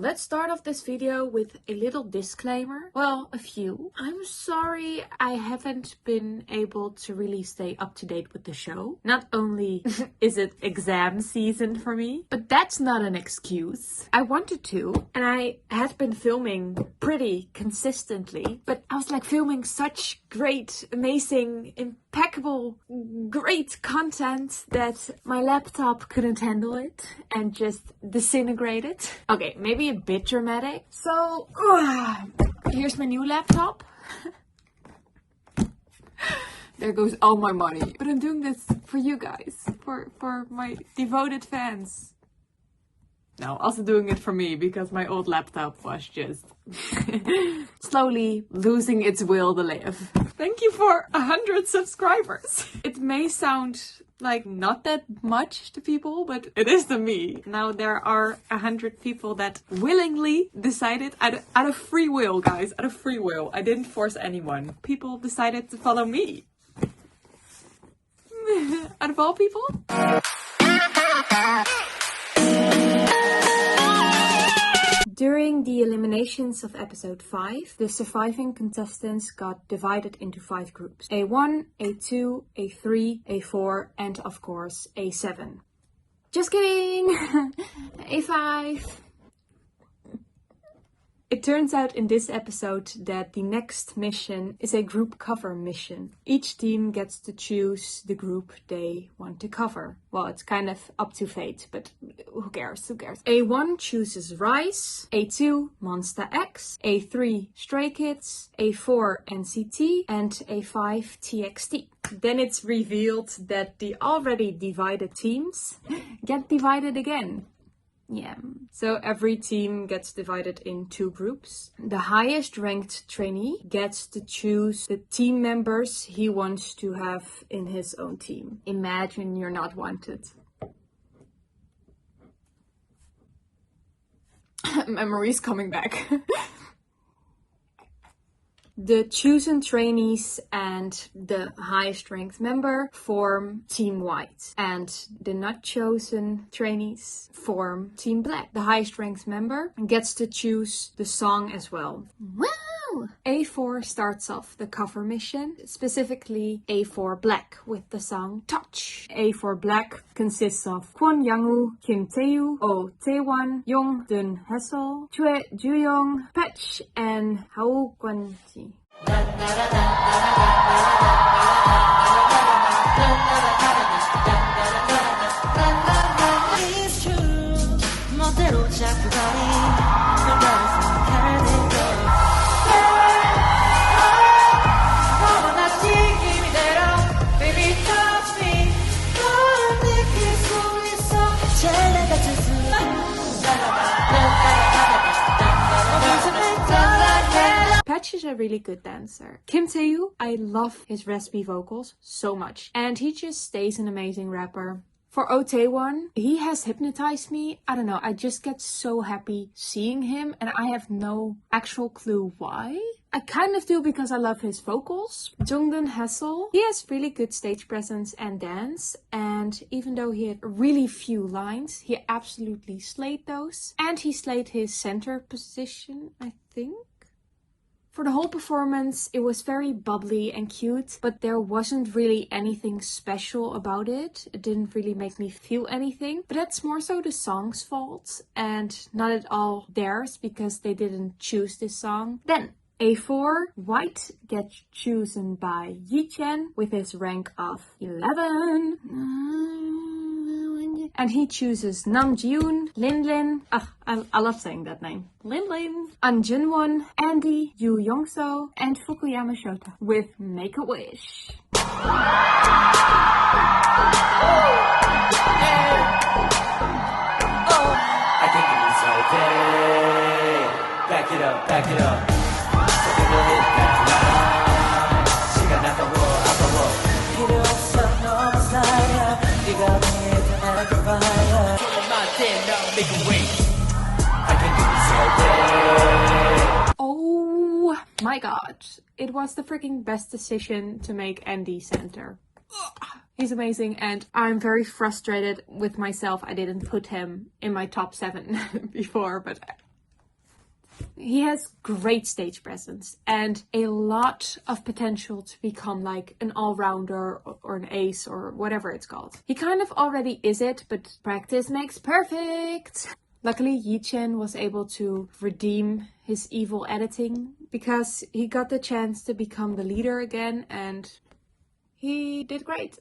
Let's start off this video with a little disclaimer. Well, a few. I'm sorry I haven't been able to really stay up to date with the show. Not only is it exam season for me, but that's not an excuse. I wanted to, and I had been filming pretty consistently, but I was like filming such great, amazing, impeccable, great content that my laptop couldn't handle it and just disintegrated. Okay, maybe a bit dramatic. So, here's my new laptop. There goes all my money. But I'm doing this for you guys, for my devoted fans. No, also doing it for me because my old laptop was just slowly losing its will to live. Thank you for 100 subscribers. It may sound like not that much to people, but it is to me. Now there are 100 people that willingly decided, out of free will, guys, out of free will. I didn't force anyone. People decided to follow me. Out of all people. During the eliminations of episode 5, the surviving contestants got divided into 5 groups. A1, A2, A3, A4, and of course A7. Just kidding! A5! It turns out in this episode that the next mission is a group cover mission. Each team gets to choose the group they want to cover. Well, it's kind of up to fate, but who cares, who cares. A1 chooses Rise, A2 Monsta X, A3 Stray Kids, A4 NCT, and A5 TXT. Then it's revealed that the already divided teams get divided again. Yeah, so every team gets divided in 2 groups. The highest ranked trainee gets to choose the team members he wants to have in his own team. Imagine you're not wanted. Memories coming back. The chosen trainees and the highest ranked member form Team White, and the not chosen trainees form Team Black. The highest ranked member gets to choose the song as well. Wow! A4 starts off the cover mission, specifically A4 Black with the song Touch. A4 Black consists of Kwon Young-woo, Kim Tae-woo, Oh Tae-won, Jung Dun Haesol, Choi Ju-young, Patch, and Hao Kwan-ji. Patch is a really good dancer. Kim Tae-woo, I love his raspy vocals so much. And he just stays an amazing rapper. For Oh Tae-won, he has hypnotized me. I don't know, I just get so happy seeing him and I have no actual clue why. I kind of do because I love his vocals. Jung Dun Haesol, he has really good stage presence and dance. And even though he had really few lines, he absolutely slayed those. And he slayed his center position, I think. For the whole performance, it was very bubbly and cute, but there wasn't really anything special about it. It didn't really make me feel anything, but that's more so the song's fault and not at all theirs because they didn't choose this song. Then A4 White gets chosen by Yi-chen with his rank of 11. And he chooses Nam Ji-yoon, Lin Lin, I love saying that name, Lin Lin, An Jin-won, Andy, Yu Young-so, and Fukuyama Shota with Make a Wish. I think it's okay. Back it up, back it up. Something will hit that line. 시간 아까워, 아까워. 필요 없어, 너무 쌓여. 네가 보이던 like a fire. Put my damn now, make a way. I think it's okay. Oh my god. It was the freaking best decision to make Andy center. He's amazing and I'm very frustrated with myself. I didn't put him in my top 7 before, but He has great stage presence and a lot of potential to become like an all-rounder or an ace or whatever it's called. He kind of already is it, but practice makes perfect. Luckily, Yi-Chen was able to redeem his evil editing because he got the chance to become the leader again and he did great.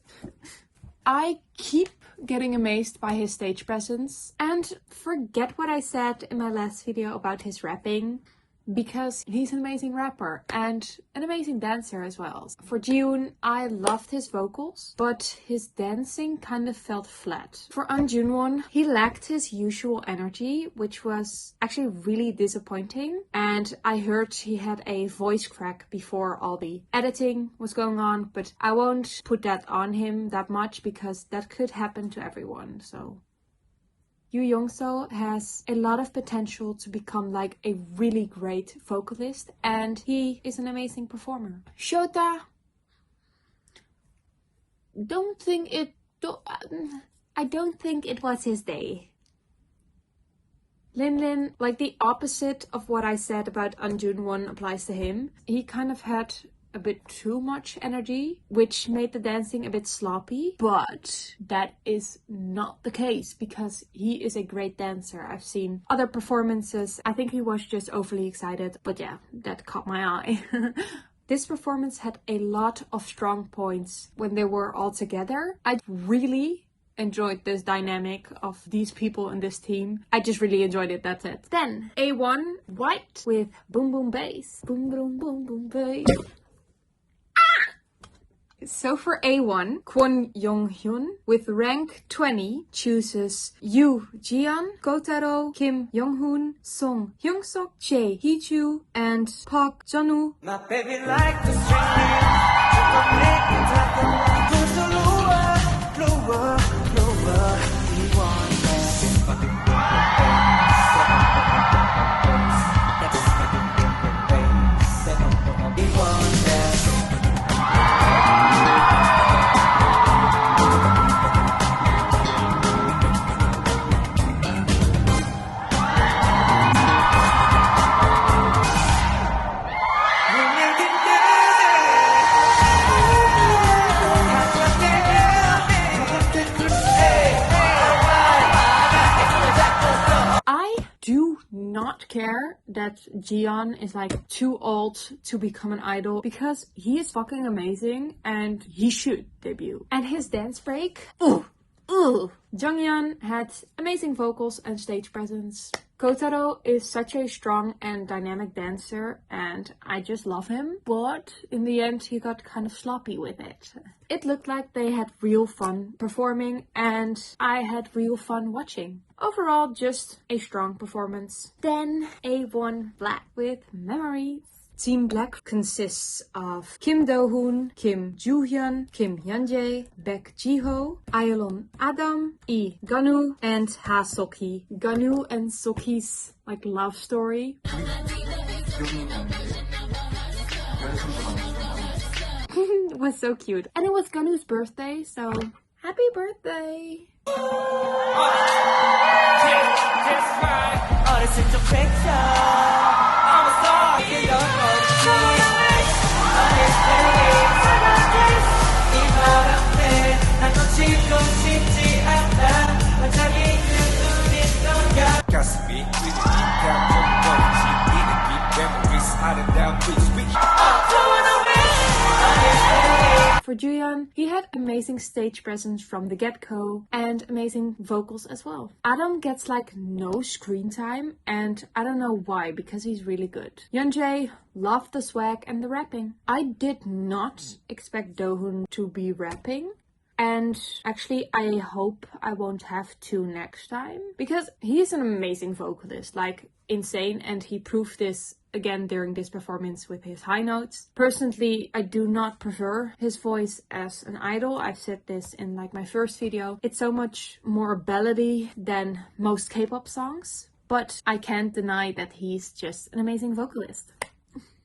I keep getting amazed by his stage presence and forget what I said in my last video about his rapping because he's an amazing rapper and an amazing dancer as well. For Jihoon, I loved his vocals, but his dancing kind of felt flat. For Anjunwon, he lacked his usual energy, which was actually really disappointing. And I heard he had a voice crack before all the editing was going on, but I won't put that on him that much because that could happen to everyone, so. Yoo Young-so has a lot of potential to become like a really great vocalist and he is an amazing performer. Shota, I don't think it was his day. Lin, like the opposite of what I said about Anjunwon applies to him. He kind of had a bit too much energy, which made the dancing a bit sloppy, but that is not the case because he is a great dancer. I've seen other performances. I think he was just overly excited, but yeah, that caught my eye. This performance had a lot of strong points when they were all together. I really enjoyed this dynamic of these people in this team. I just really enjoyed it, that's it. Then A1 White with Boom Boom Bass. Boom Boom Boom Boom Bass. So for A1, Kwon Young-hyun with rank 20 chooses Yoo Jian, Kotaro, Kim Young-hoon, Song Hyung-sok, Jae Hee-ju, and Park Jun-woo. My baby like the string, lower, we want care that Jian is like too old to become an idol because he is fucking amazing and he should debut. And his dance break, Jonghyun had amazing vocals and stage presence. Kotaro is such a strong and dynamic dancer and I just love him, but in the end he got kind of sloppy with it. It looked like they had real fun performing and I had real fun watching. Overall, just a strong performance. Then A1 Black with Memories. Team Black consists of Kim Do-hoon, Kim Joo-hyun, Kim Hyunjae, Baek Ji-ho, Ayeon Adam, Lee Gun-woo, and Ha Sok-hee. Gun-woo and Sok-hee's like love story was so cute. And it was Gun-woo's birthday, so happy birthday! For Juyeon, he had amazing stage presence from the get-go and amazing vocals as well. Adam gets like no screen time and I don't know why because he's really good. Hyunjae loved the swag and the rapping. I did not expect Do-hoon to be rapping. And actually, I hope I won't have to next time because he's an amazing vocalist, like insane, and he proved this again during this performance with his high notes. Personally, I do not prefer his voice as an idol. I've said this in like my first video. It's so much more ballady than most K-pop songs, but I can't deny that he's just an amazing vocalist.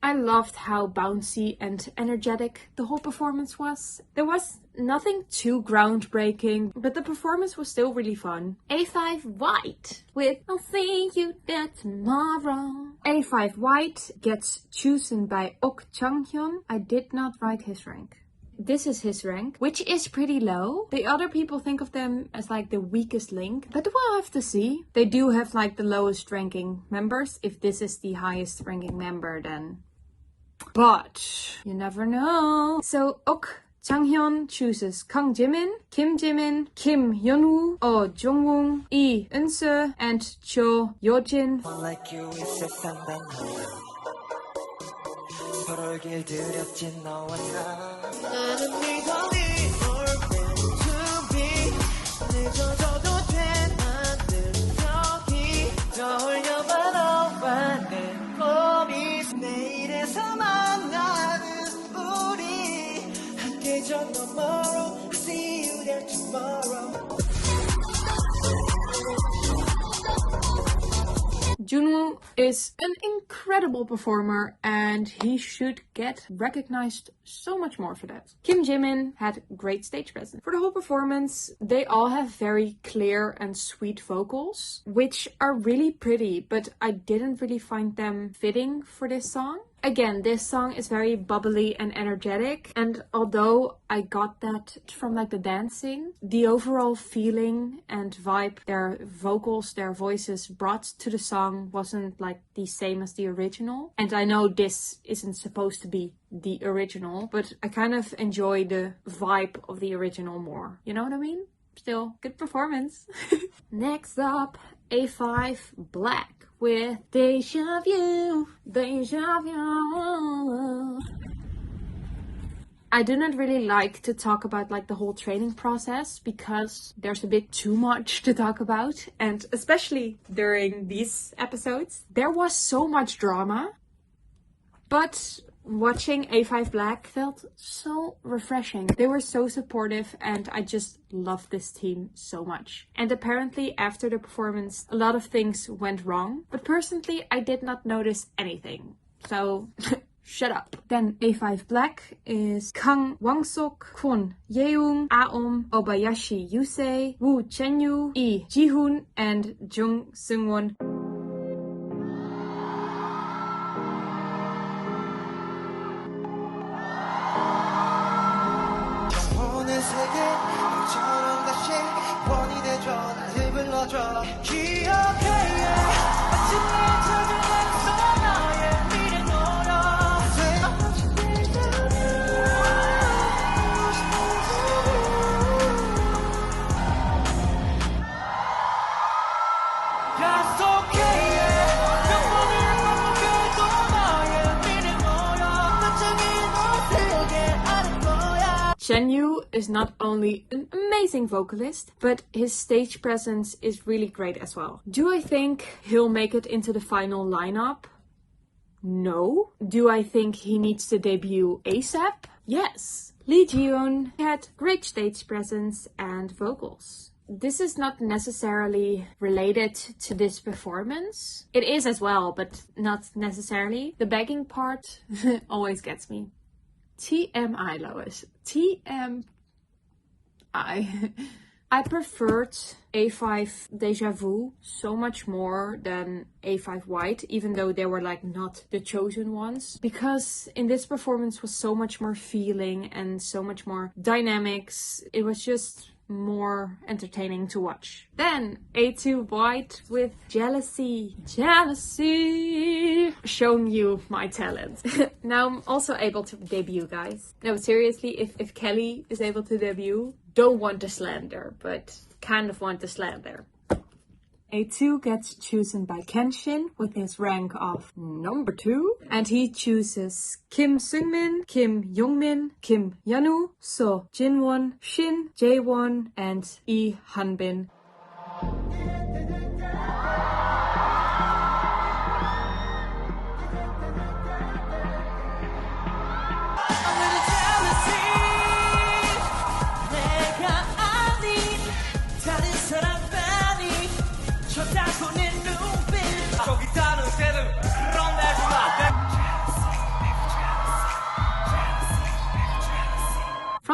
I loved how bouncy and energetic the whole performance was. There was nothing too groundbreaking, but the performance was still really fun. A5 White with I'll see you there tomorrow. A5 White gets chosen by Ok Changhyun. I did not write his rank. This is his rank, which is pretty low. The other people think of them as like the weakest link, but we'll have to see. They do have like the lowest ranking members. If this is the highest ranking member, then... But you never know. So Ok Changhyun chooses Kang Jimin, Kim Jimin, Kim Hyunwoo, Oh Jongwon, Lee Eunse, and Cho Yojin. 서로를 길들였지 너와 나 나는 네가 meant to be 늦어져도 돼 만든 여기 떠올려봐 너와 내 꿈이 내일에서 만나는 우리 함께 저 너머로 See you there tomorrow. Junwoo is an incredible performer and he should get recognized so much more for that. Kim Jimin had great stage presence. For the whole performance, they all have very clear and sweet vocals, which are really pretty, but I didn't really find them fitting for this song. Again, this song is very bubbly and energetic, and although I got that from like the dancing, the overall feeling and vibe their vocals, their voices brought to the song wasn't like the same as the original. And I know this isn't supposed to be the original, but I kind of enjoy the vibe of the original more. You know what I mean? Still, good performance. Next up, A5 Black with Deja Vu, Deja Vu. I do not really like to talk about like the whole training process because there's a bit too much to talk about, and especially during these episodes there was so much drama, but watching A5 Black felt so refreshing. They were so supportive and I just love this team so much. And apparently after the performance, a lot of things went wrong. But personally, I did not notice anything. So... shut up. Then A5 Black is Kang Wangsuk, Kwon Yeung, Aom, Obayashi Yusei, Woo Chenyu, Lee Jihoon, and Jung Seungwon. Chenyu is not only an amazing vocalist, but his stage presence is really great as well. Do I think he'll make it into the final lineup? No. Do I think he needs to debut ASAP? Yes. Lee Jihoon had great stage presence and vocals. This is not necessarily related to this performance. It is as well, but not necessarily. The begging part always gets me. TMI, Lois. TMI. I preferred A5 Deja Vu so much more than A5 White, even though they were like not the chosen ones, because in this performance was so much more feeling and so much more dynamics. It was just more entertaining to watch. Then A2 White with Jealousy. Jealousy! Showing you my talent. Now I'm also able to debut, guys. No, seriously, if Kelly is able to debut, don't want to slander, but kind of want to slander. A2 gets chosen by Kenshin with his rank of number 2, and he chooses Kim Seungmin, Kim Youngmin, Kim Yeonu, So Jinwon, Shin Jaewon, and Lee Hanbin.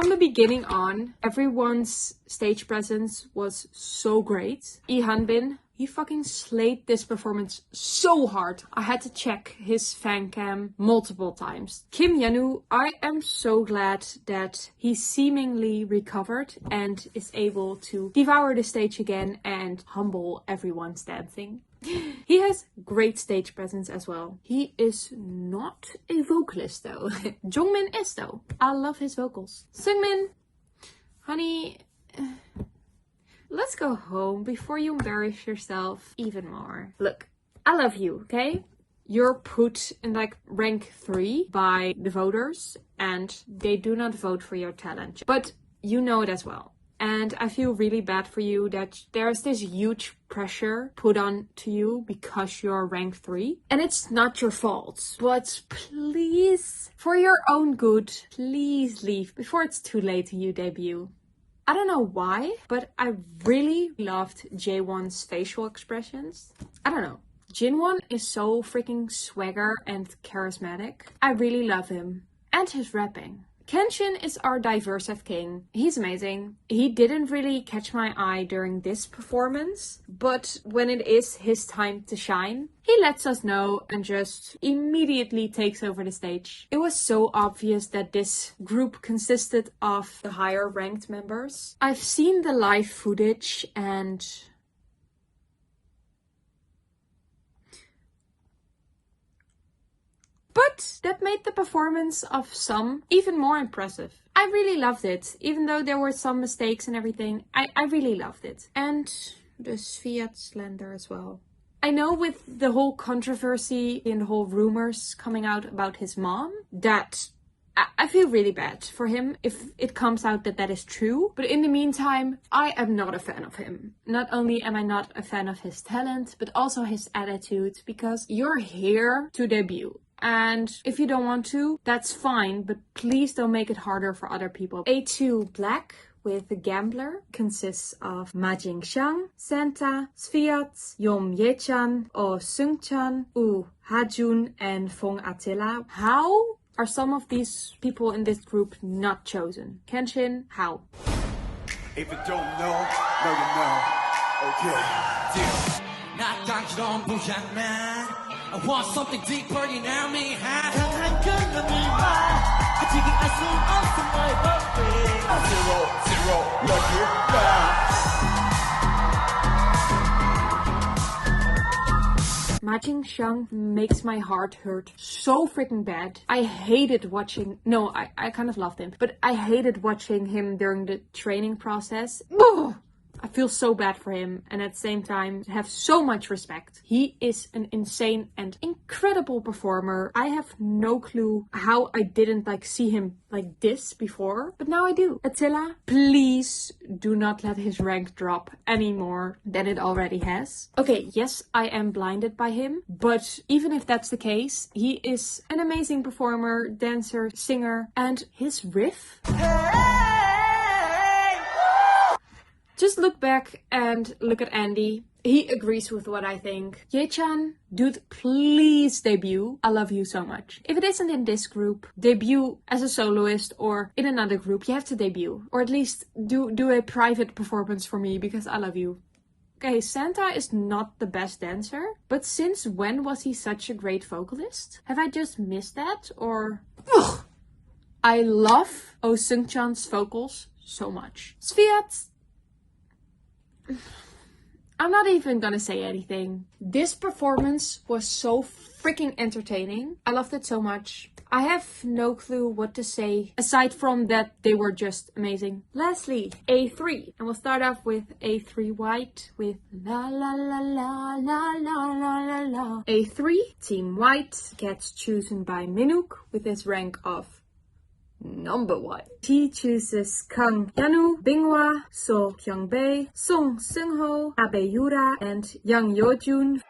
From the beginning on, everyone's stage presence was so great. Lee Han-bin, he fucking slayed this performance so hard. I had to check his fan cam multiple times. Kim Yanu, I am so glad that he seemingly recovered and is able to devour the stage again and humble everyone's dancing. He has great stage presence as well. He is not a vocalist though. Jongmin is though. I love his vocals. Seungmin, honey, let's go home before you embarrass yourself even more. Look, I love you, okay? You're put in like rank 3 by the voters and they do not vote for your talent. But you know it as well. And I feel really bad for you that there's this huge pressure put on to you because you're rank 3. And it's not your fault. But please, for your own good, please leave before it's too late to you debut. I don't know why, but I really loved Jaewon's facial expressions. I don't know. Jinwon is so freaking swagger and charismatic. I really love him. And his rapping. Kenshin is our diversive king. He's amazing. He didn't really catch my eye during this performance, but when it is his time to shine, he lets us know and just immediately takes over the stage. It was so obvious that this group consisted of the higher ranked members. I've seen the live footage and but that made the performance of some even more impressive. I really loved it. Even though there were some mistakes and everything, I really loved it. And the Sviat slander as well. I know with the whole controversy and the whole rumors coming out about his mom, that I feel really bad for him if it comes out that that is true. But in the meantime, I am not a fan of him. Not only am I not a fan of his talent, but also his attitude. Because you're here to debut. And if you don't want to, that's fine, but please don't make it harder for other people. A2 Black with The Gambler consists of Ma Jingxiang, Santa, Sviat, Yom Yechan, Oh Seungchan, Woo Hajun, and Fong Attila. How are some of these people in this group not chosen? Kenshin, how? If you don't know, now you know. Okay. I want something deeper, you know me. Zero, lucky Ma Jingxiang makes my heart hurt so freaking bad. I hated watching, no, I kind of loved him, but I hated watching him during the training process. Ugh! I feel so bad for him and at the same time have so much respect. He is an insane and incredible performer. I have no clue how I didn't see him like this before, but now I do. Attila, please do not let his rank drop any more than it already has. Okay, yes, I am blinded by him, but even if that's the case, he is an amazing performer, dancer, singer, and his riff. Just look back and look at Andy. He agrees with what I think. Ye-chan, dude, please debut. I love you so much. If it isn't in this group, debut as a soloist or in another group. You have to debut. Or at least do a private performance for me because I love you. Okay, Santa is not the best dancer. But since when was he such a great vocalist? Have I just missed that? Or... Ugh! I love Oh Seungchan's vocals so much. Sviat... I'm not even gonna say anything. This performance was so freaking entertaining. I loved it so much. I have no clue what to say aside from that they were just amazing. Lastly, A3. And we'll start off with A3 White with La La La La La La La La La. A3, Team White, gets chosen by Minuk with his rank of number 1. He chooses Kang Yanu, Binghwa, So Kyungbae, Song Seungho, Abe Yura, and Yang Yeojun.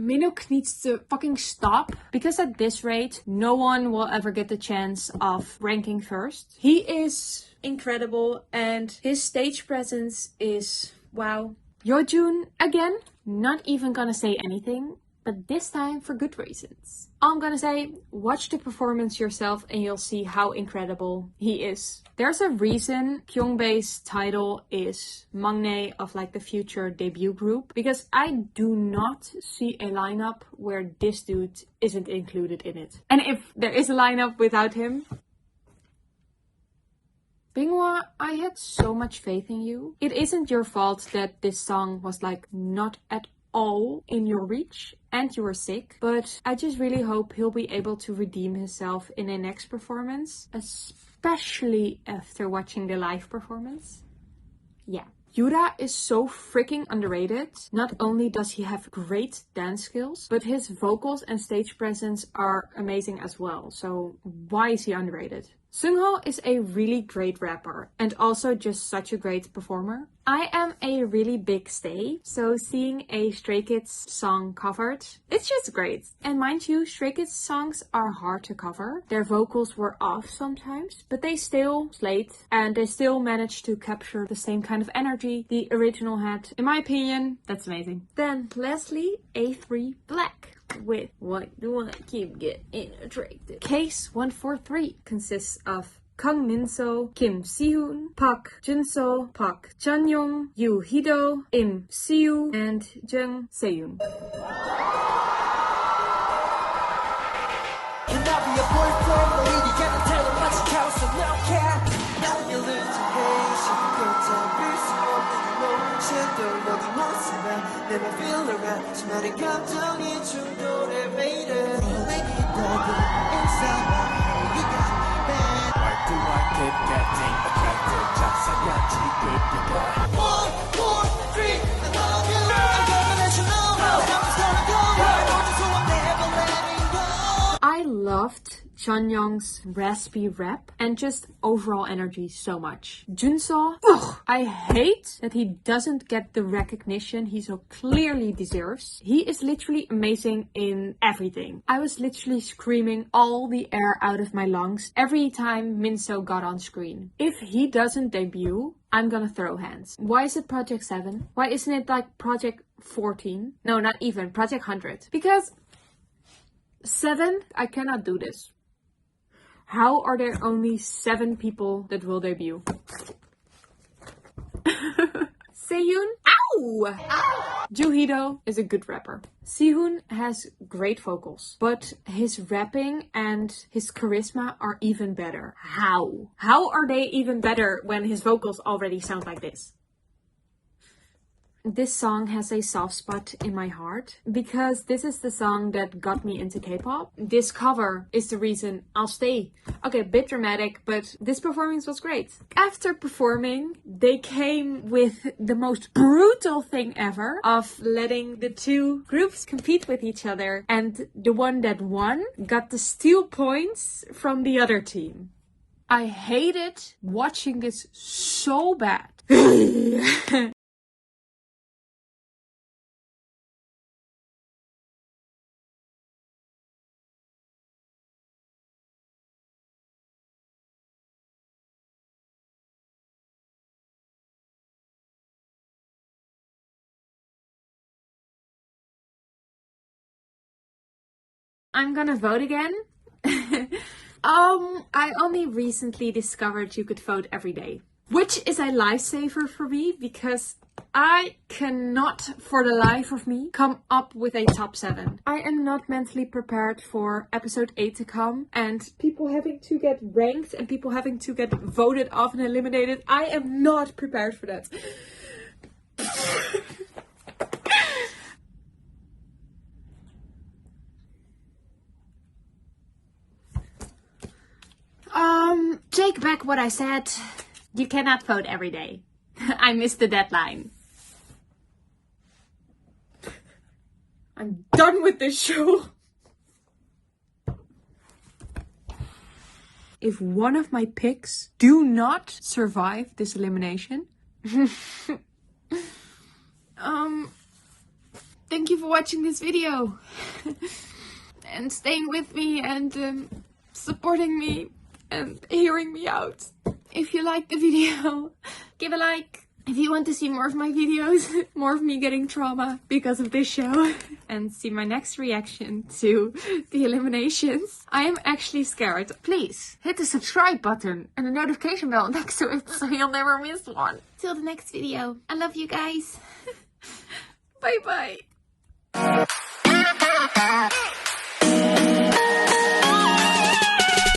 Minuk needs to fucking stop, because at this rate, no one will ever get the chance of ranking first. He is incredible and his stage presence is wow. Yeojun, again, not even gonna say anything, but this time for good reasons. I'm gonna say, watch the performance yourself and you'll see how incredible he is. There's a reason Kyungbae's title is Maknae of like the future debut group, because I do not see a lineup where this dude isn't included in it. And if there is a lineup without him, Binghwa, I had so much faith in you. It isn't your fault that this song was like not at all in your reach and you were sick, but I just really hope he'll be able to redeem himself in a next performance, especially after watching the live performance. Yeah. Yura is so freaking underrated. Not only does he have great dance skills, but his vocals and stage presence are amazing as well. So why is he underrated? Seungho is a really great rapper and also just such a great performer. I am a really big stay, so seeing a Stray Kids song covered, it's just great. And mind you, Stray Kids songs are hard to cover. Their vocals were off sometimes, but they still slayed and they still managed to capture the same kind of energy the original had. In my opinion, that's amazing. Then lastly, A3 Black with Why Do I Keep Getting Attracted. Case 143 consists of Kang Min-so, Kim Si-hoon, Park Jun-so, Park Chan-young, Yoo Hee-do, Im Si-woo, and Jung Se-yoon. I loved Chunyoung's raspy rap and just overall energy so much. Junso, I hate that he doesn't get the recognition he so clearly deserves. He is literally amazing in everything. I was literally screaming all the air out of my lungs every time Minso got on screen. If he doesn't debut, I'm gonna throw hands. Why is it Project 7? Why isn't it like Project 14? No, not even. Project 100. Because 7, I cannot do this. How are there only 7 people that will debut? Seyoon? Ow! Joo Hee-do is a good rapper. Si-hoon has great vocals, but his rapping and his charisma are even better. How? How are they even better when his vocals already sound like this? This song has a soft spot in my heart because this is the song that got me into K-pop. This cover is the reason I'll stay. Okay, a bit dramatic, but this performance was great. After performing, they came with the most brutal thing ever of letting the two groups compete with each other, and the one that won got the steal points from the other team. I hated watching this so bad. I'm gonna vote again. I only recently discovered you could vote every day, which is a lifesaver for me because I cannot, for the life of me, come up with a top 7. I am not mentally prepared for episode 8 to come and people having to get ranked and people having to get voted off and eliminated. I am not prepared for that. Take back what I said. You cannot vote every day. I missed the deadline. I'm done with this show. If one of my picks do not survive this elimination, thank you for watching this video. And staying with me and supporting me and hearing me out. If you liked the video, give a like. If you want to see more of my videos, more of me getting trauma because of this show, and see my next reaction to the eliminations, I am actually scared. Please hit the subscribe button and the notification bell next to it so you'll never miss one. Till the next video. I love you guys. Bye bye.